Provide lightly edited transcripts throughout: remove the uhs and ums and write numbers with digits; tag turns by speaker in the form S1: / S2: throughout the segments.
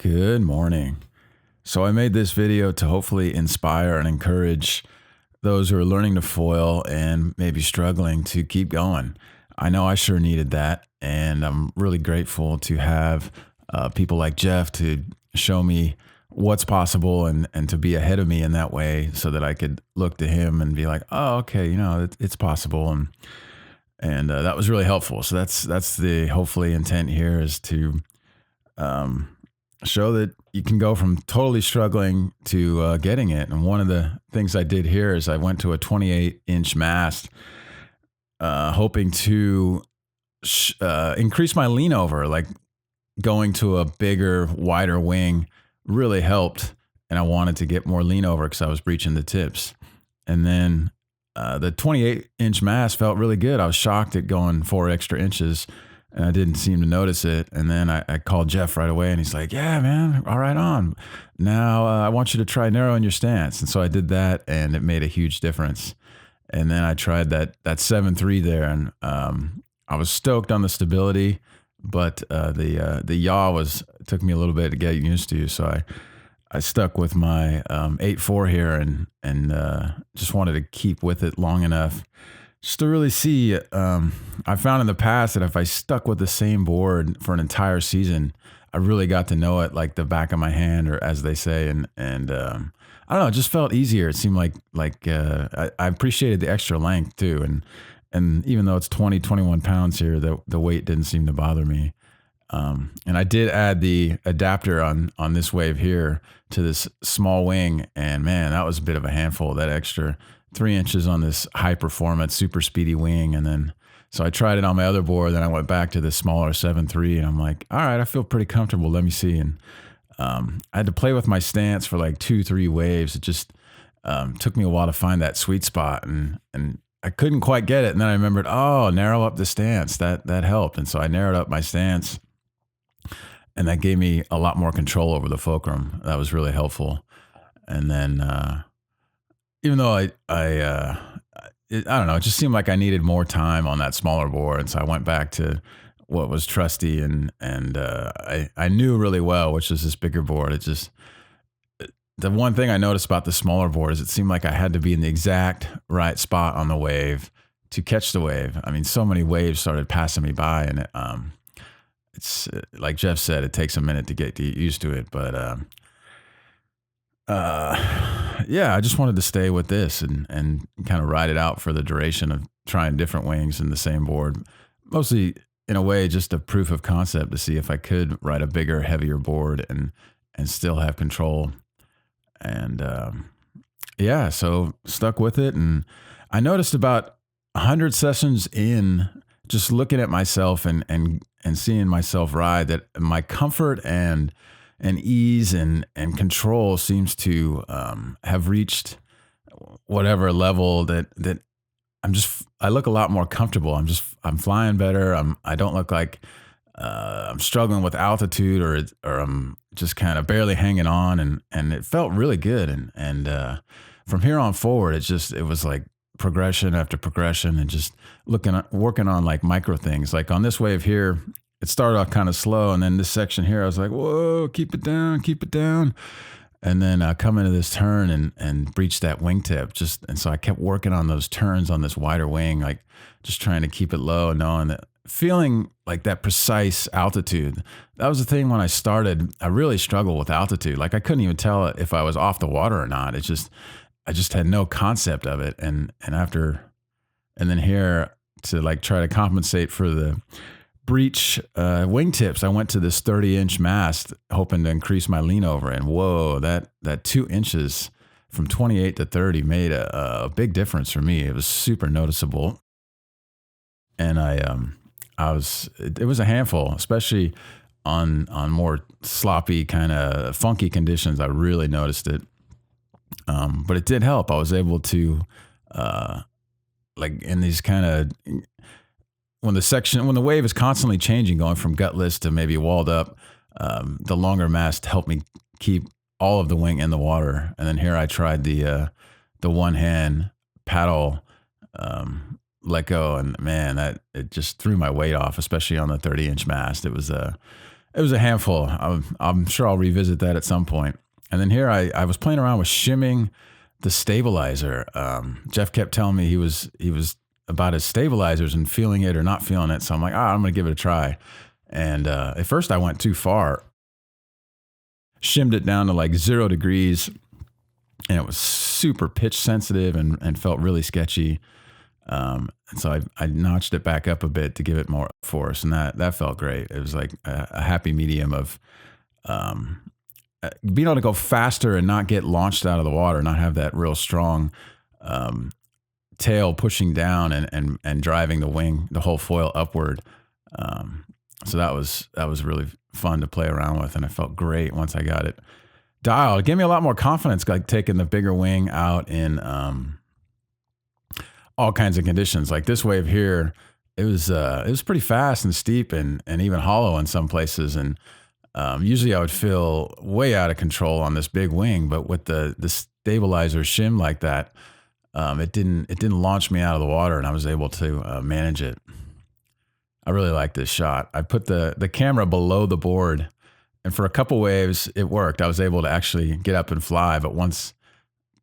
S1: Good morning. So I made this video to hopefully inspire and encourage those who are learning to foil and maybe struggling to keep going. I know I sure needed that, and I'm really grateful to have people like Jeff to show me what's possible and to be ahead of me in that way so that I could look to him and be like, oh, okay, it's possible. And that was really helpful. So that's the hopefully intent here is to show that you can go from totally struggling to getting it. And one of the things I did here is I went to a 28-inch mast, hoping to increase my lean over. Like going to a bigger, wider wing really helped, and I wanted to get more lean over because I was breaching the tips. And then the 28-inch mast felt really good. I was shocked at going 4 extra inches, and I didn't seem to notice it. And then I called Jeff right away, and he's like, yeah, man, all right on. Now I want you to try narrowing your stance. And so I did that, and it made a huge difference. And then I tried that 7.3 there, and I was stoked on the stability, but the yaw took me a little bit to get used to. So I stuck with my 8.4 here and just wanted to keep with it long enough just to really see. I found in the past that if I stuck with the same board for an entire season, I really got to know it like the back of my hand, or as they say. And I don't know, it just felt easier. It seemed like I appreciated the extra length too. And even though it's 21 pounds here, the weight didn't seem to bother me. And I did add the adapter on this wave here to this small wing. And man, that was a bit of a handful, that extra 3 inches on this high performance, super speedy wing. And then, so I tried it on my other board. Then I went back to the smaller 7.3 and I'm like, all right, I feel pretty comfortable. Let me see. And I had to play with my stance for like 2-3 waves. It just took me a while to find that sweet spot, and I couldn't quite get it. And then I remembered, narrow up the stance. That helped. And so I narrowed up my stance, and that gave me a lot more control over the fulcrum. That was really helpful. And then, even though I don't know, it just seemed like I needed more time on that smaller board. And so I went back to what was trusty and I knew really well, which is this bigger board. It just, the one thing I noticed about the smaller board is it seemed like I had to be in the exact right spot on the wave to catch the wave. I mean, so many waves started passing me by, and it's like Jeff said, it takes a minute to get used to it. But yeah, I just wanted to stay with this and kind of ride it out for the duration of trying different wings in the same board. Mostly in a way, just a proof of concept to see if I could ride a bigger, heavier board and still have control. And yeah, so stuck with it. And I noticed about 100 sessions in, just looking at myself and seeing myself ride, that my comfort and ease and control seems to have reached whatever level that I look a lot more comfortable. I'm flying better. I don't look like I'm struggling with altitude or I'm just kind of barely hanging on, and it felt really good. And from here on forward, it was like progression after progression, and just working on like micro things. Like on this wave here, it started off kind of slow, and then this section here, I was like, whoa, keep it down. And then come into this turn and breach that wingtip. And so I kept working on those turns on this wider wing, like just trying to keep it low, knowing that, feeling like that precise altitude. That was the thing when I started. I really struggled with altitude. Like I couldn't even tell if I was off the water or not. I just had no concept of it. And then here to like try to compensate for the breach wingtips, I went to this 30-inch mast hoping to increase my lean over, and whoa, that 2 inches from 28 to 30 made a big difference for me. It was super noticeable, and it was a handful, especially on more sloppy kind of funky conditions. I really noticed it, but it did help. I was able to like in these kind of, when the wave is constantly changing, going from gutless to maybe walled up, the longer mast helped me keep all of the wing in the water. And then here I tried the one hand paddle, let go, and man, it just threw my weight off, especially on the 30-inch mast. It was It was a handful. I'm sure I'll revisit that at some point. And then here I was playing around with shimming the stabilizer. Jeff kept telling me he was about his stabilizers and feeling it or not feeling it. So I'm like, I'm going to give it a try. And at first I went too far, shimmed it down to like 0 degrees, and it was super pitch sensitive and felt really sketchy. And so I notched it back up a bit to give it more force, and that felt great. It was like a happy medium of being able to go faster and not get launched out of the water, not have that real strong tail pushing down and driving the whole foil upward. So that was really fun to play around with, and I felt great once I got it dialed. It gave me a lot more confidence, like taking the bigger wing out in all kinds of conditions. Like this wave here, it was pretty fast and steep and even hollow in some places. And usually I would feel way out of control on this big wing, but with the stabilizer shim like that, it didn't launch me out of the water, and I was able to manage it. I really like this shot. I put the camera below the board, and for a couple waves, it worked. I was able to actually get up and fly, but once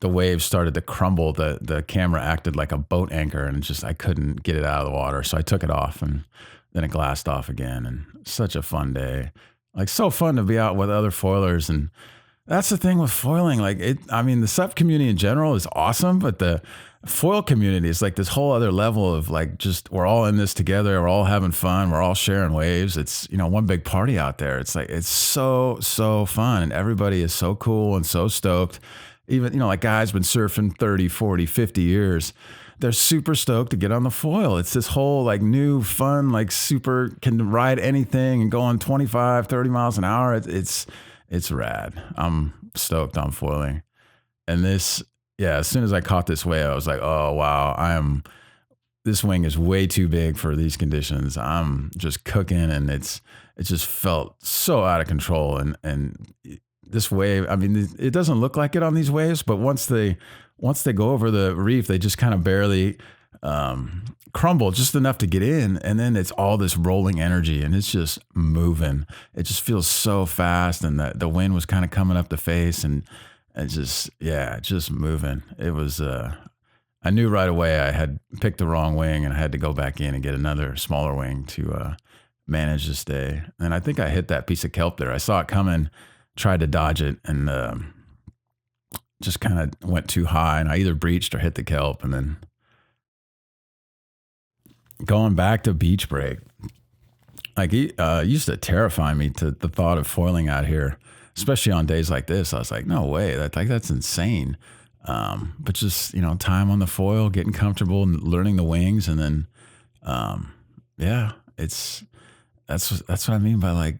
S1: the waves started to crumble, the camera acted like a boat anchor, and I couldn't get it out of the water. So I took it off, and then it glassed off again. And such a fun day. Like, so fun to be out with other foilers. And that's the thing with foiling. Like, the SUP community in general is awesome, but the foil community is like this whole other level of like, just, we're all in this together. We're all having fun. We're all sharing waves. It's, one big party out there. It's like, it's so fun. And everybody is so cool and so stoked. Even, like guys been surfing 30, 40, 50 years. They're super stoked to get on the foil. It's this whole like new fun, like super can ride anything and go on 25, 30 miles an hour. It's rad. I'm stoked on foiling. And this, as soon as I caught this wave, I was like, oh, wow, this wing is way too big for these conditions. I'm just cooking, and it just felt so out of control. And this wave, it doesn't look like it on these waves, but once they go over the reef, they just kind of barely crumble just enough to get in. And then it's all this rolling energy, and it's just moving. It just feels so fast. And the wind was kind of coming up the face, and just moving. It was, I knew right away I had picked the wrong wing, and I had to go back in and get another smaller wing to manage this day. And I think I hit that piece of kelp there. I saw it coming, tried to dodge it, and just kind of went too high, and I either breached or hit the kelp. And then going back to beach break, like it used to terrify me to the thought of foiling out here, especially on days like this. I was like, no way, that's insane. But just, time on the foil, getting comfortable and learning the wings. And then, that's what I mean by like,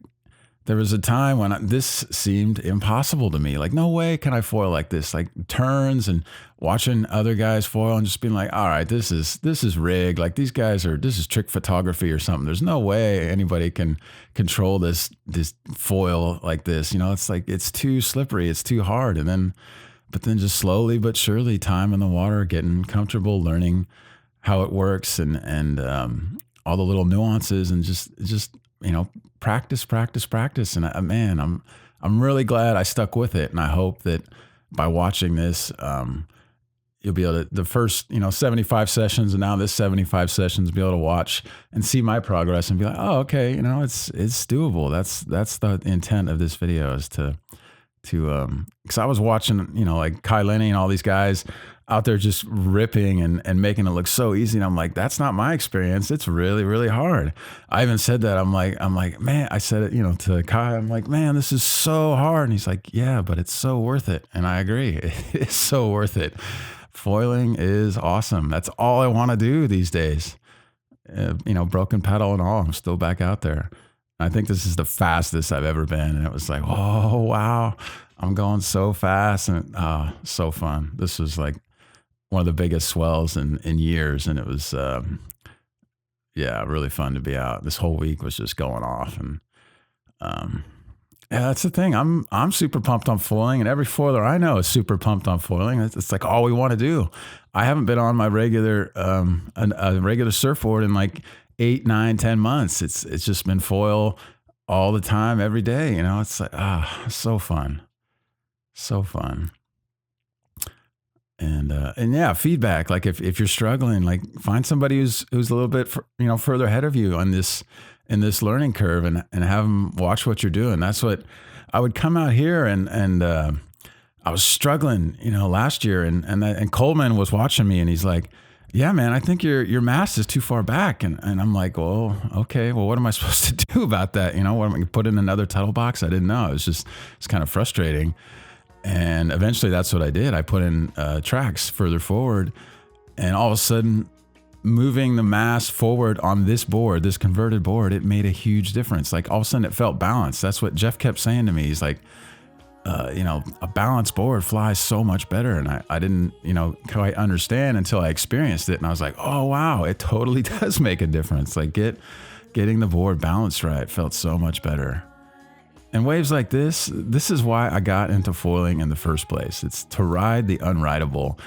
S1: there was a time when this seemed impossible to me. Like, no way can I foil like this. Like turns and watching other guys foil and just being like, all right, this is rigged. Like these guys this is trick photography or something. There's no way anybody can control this foil like this. It's like, it's too slippery. It's too hard. But then just slowly but surely, time in the water, getting comfortable, learning how it works and all the little nuances, and just practice. And I'm really glad I stuck with it. And I hope that by watching this, you'll be able to, the first, 75 sessions and now this 75 sessions, be able to watch and see my progress and be like, oh, okay. It's doable. That's the intent of this video, is to cause I was watching, like Kai Lenny and all these guys out there just ripping and making it look so easy. And I'm like, that's not my experience. It's really, really hard. I even said that. I'm like, man, I said it, to Kai, I'm like, man, this is so hard. And he's like, yeah, but it's so worth it. And I agree. It's so worth it. Foiling is awesome. That's all I want to do these days. Broken pedal and all, I'm still back out there. I think this is the fastest I've ever been. And it was like, oh, wow, I'm going so fast, and so fun. This was like one of the biggest swells in years. And it was, really fun to be out. This whole week was just going off. And that's the thing. I'm super pumped on foiling, and every foiler I know is super pumped on foiling. It's like all we want to do. I haven't been on my regular, a regular surfboard in like 8, 9, 10 months. It's just been foil all the time, every day. You know, it's like, so fun. So fun. And yeah, feedback. Like if you're struggling, like find somebody who's a little bit, further ahead of you on in this learning curve, and have them watch what you're doing. That's what I would come out here, and I was struggling, last year, and Coleman was watching me, and he's like, yeah, man, I think your mast is too far back. And I'm like, well, okay, well, what am I supposed to do about that? What am I going to put in another tuttle box? I didn't know. It's kind of frustrating. And eventually that's what I did. I put in tracks further forward, and all of a sudden moving the mast forward on this board, this converted board, it made a huge difference. Like all of a sudden it felt balanced. That's what Jeff kept saying to me. He's like, a balanced board flies so much better. And I didn't, quite understand until I experienced it. And I was like, oh, wow, it totally does make a difference. Like getting the board balanced right felt so much better. And waves like this is why I got into foiling in the first place. It's to ride the unrideable.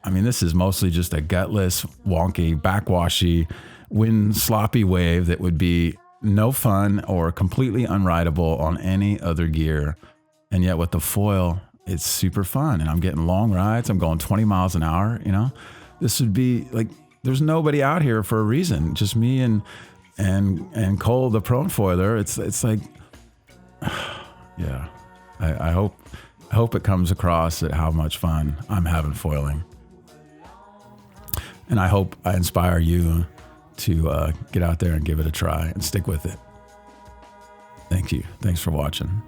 S1: I mean, this is mostly just a gutless, wonky, backwashy, wind sloppy wave that would be no fun or completely unrideable on any other gear. And yet with the foil, it's super fun. And I'm getting long rides. I'm going 20 miles an hour, This would be like, there's nobody out here for a reason. Just me and Cole, the prone foiler. It's like, yeah, I hope it comes across at how much fun I'm having foiling. And I hope I inspire you to get out there and give it a try and stick with it. Thank you. Thanks for watching.